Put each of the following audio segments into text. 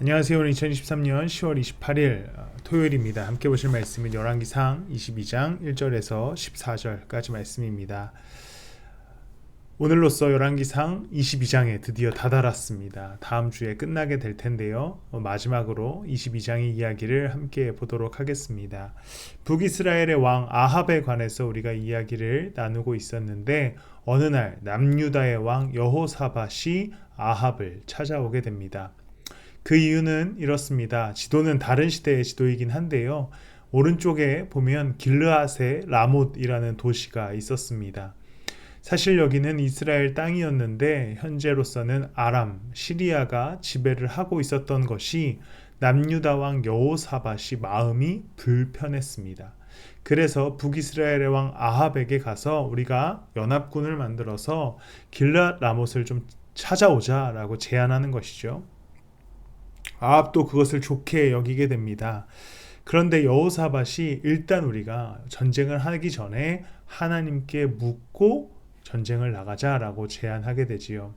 안녕하세요. 오늘 2023년 10월 28일 토요일입니다. 함께 보실 말씀은 열왕기상 22장 1절에서 14절까지 말씀입니다. 오늘로써 열왕기상 22장에 드디어 다다랐습니다. 다음 주에 끝나게 될 텐데요. 마지막으로 22장의 이야기를 함께 보도록 하겠습니다. 북이스라엘의 왕 아합에 관해서 우리가 이야기를 나누고 있었는데 어느 날 남유다의 왕 여호사밧이 아합을 찾아오게 됩니다. 그 이유는 이렇습니다. 지도는 다른 시대의 지도이긴 한데요. 오른쪽에 보면 길르앗의 라못이라는 도시가 있었습니다. 사실 여기는 이스라엘 땅이었는데 현재로서는 아람, 시리아가 지배를 하고 있었던 것이 남유다 왕 여호사밧이 마음이 불편했습니다. 그래서 북이스라엘의 왕 아합에게 가서 우리가 연합군을 만들어서 길르앗 라못을 좀 찾아오자라고 제안하는 것이죠. 아합도 그것을 좋게 여기게 됩니다. 그런데 여호사밧이 일단 우리가 전쟁을 하기 전에 하나님께 묻고 전쟁을 나가자라고 제안하게 되지요.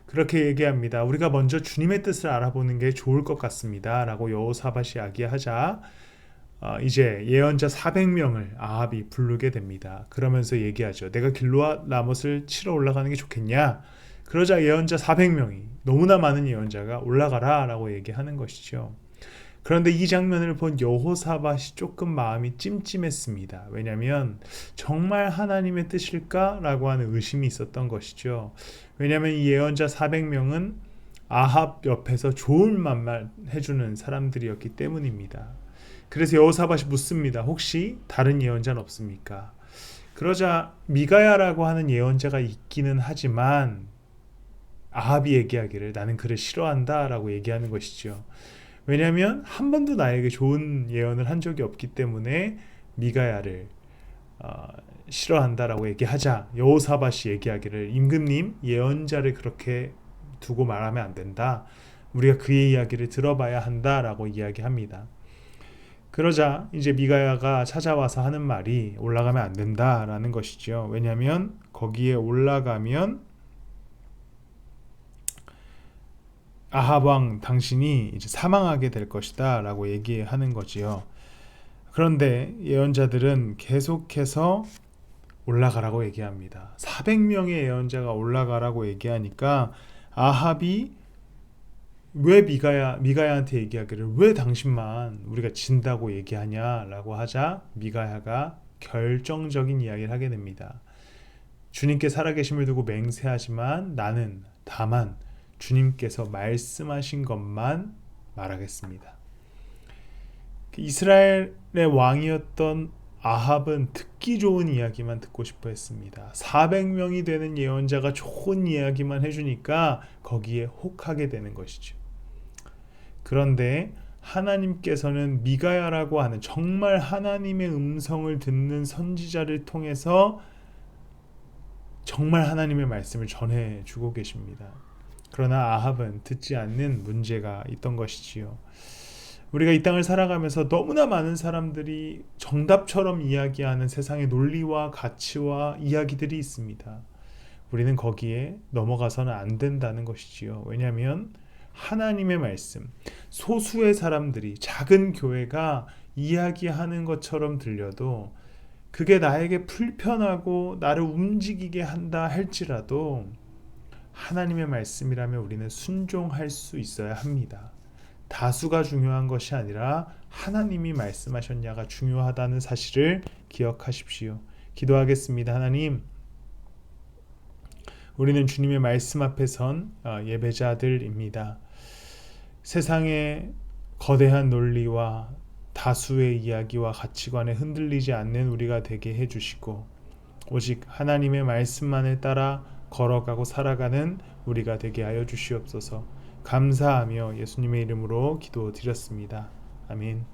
그렇게 얘기합니다. 우리가 먼저 주님의 뜻을 알아보는 게 좋을 것 같습니다 라고 여호사밧이 이야기하자 이제 예언자 400명을 아합이 부르게 됩니다. 그러면서 얘기하죠. 내가 길르앗 라못을 치러 올라가는 게 좋겠냐? 그러자 예언자 400명이 너무나 많은 예언자가 올라가라 라고 얘기하는 것이죠. 그런데 이 장면을 본 여호사밧이 조금 마음이 찜찜했습니다. 왜냐하면 정말 하나님의 뜻일까? 라고 하는 의심이 있었던 것이죠. 왜냐하면 이 예언자 400명은 아합 옆에서 좋은 말만 해주는 사람들이었기 때문입니다. 그래서 여호사밧이 묻습니다. 혹시 다른 예언자는 없습니까? 그러자 미가야라고 하는 예언자가 있기는 하지만 아합이 얘기하기를 나는 그를 싫어한다 라고 얘기하는 것이죠. 왜냐하면 한 번도 나에게 좋은 예언을 한 적이 없기 때문에 미가야를 싫어한다라고 얘기하자 여호사밧이 얘기하기를 임금님 예언자를 그렇게 두고 말하면 안 된다. 우리가 그의 이야기를 들어봐야 한다라고 이야기합니다. 그러자 이제 미가야가 찾아와서 하는 말이 올라가면 안 된다라는 것이죠. 왜냐하면 거기에 올라가면 아합 왕 당신이 이제 사망하게 될 것이다 라고 얘기하는 거지요. 그런데 예언자들은 계속해서 올라가라고 얘기합니다. 400명의 예언자가 올라가라고 얘기하니까 아합이 왜 미가야한테 얘기하기를 왜 당신만 우리가 진다고 얘기하냐 라고 하자 미가야가 결정적인 이야기를 하게 됩니다. 주님께 살아계심을 두고 맹세하지만 나는 다만 주님께서 말씀하신 것만 말하겠습니다. 이스라엘의 왕이었던 아합은 듣기 좋은 이야기만 듣고 싶어 했습니다. 400명이 되는 예언자가 좋은 이야기만 해주니까 거기에 혹하게 되는 것이죠. 그런데 하나님께서는 미가야라고 하는 정말 하나님의 음성을 듣는 선지자를 통해서 정말 하나님의 말씀을 전해주고 계십니다. 그러나 아합은 듣지 않는 문제가 있던 것이지요. 우리가 이 땅을 살아가면서 너무나 많은 사람들이 정답처럼 이야기하는 세상의 논리와 가치와 이야기들이 있습니다. 우리는 거기에 넘어가서는 안 된다는 것이지요. 왜냐하면 하나님의 말씀, 소수의 사람들이 작은 교회가 이야기하는 것처럼 들려도 그게 나에게 불편하고 나를 움직이게 한다 할지라도 하나님의 말씀이라면 우리는 순종할 수 있어야 합니다. 다수가 중요한 것이 아니라 하나님이 말씀하셨냐가 중요하다는 사실을 기억하십시오. 기도하겠습니다. 하나님, 우리는 주님의 말씀 앞에 선 예배자들입니다. 세상의 거대한 논리와 다수의 이야기와 가치관에 흔들리지 않는 우리가 되게 해주시고 오직 하나님의 말씀만을 따라 걸어가고 살아가는 우리가 되게 하여 주시옵소서. 감사하며 예수님의 이름으로 기도드렸습니다. 아멘.